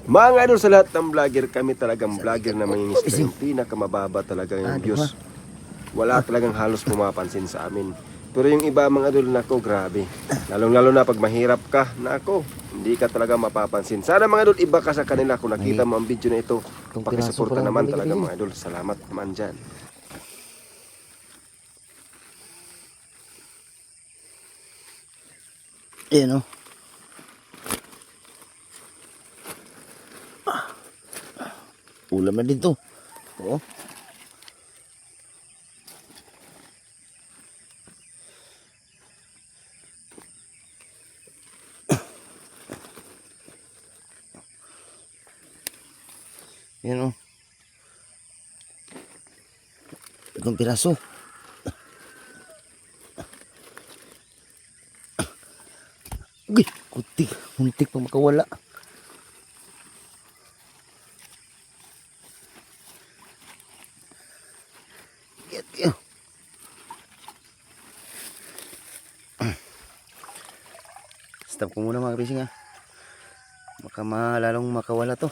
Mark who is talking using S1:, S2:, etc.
S1: Mga idol, sa lahat ng vlogger, kami talagang vlogger na mangingisda. Yung pinakamababa talaga yung views. Wala talagang halos pumapansin sa amin. Pero yung iba mga idol, nako grabe. Lalong-lalo na pag mahirap ka, nako, hindi ka talaga mapapansin. Sana mga idol, iba ka sa kanila. Kung nakita mo ang video na ito, pakisuporta naman talaga mga idol. Salamat naman dyan.
S2: Ayan o. Ulam na din to. Oo. Ayan o. Itong piraso. Uy, kutik. Muntik pa makawala. Yan. Stop ko muna mga fishing ha. Baka lalong makawala to.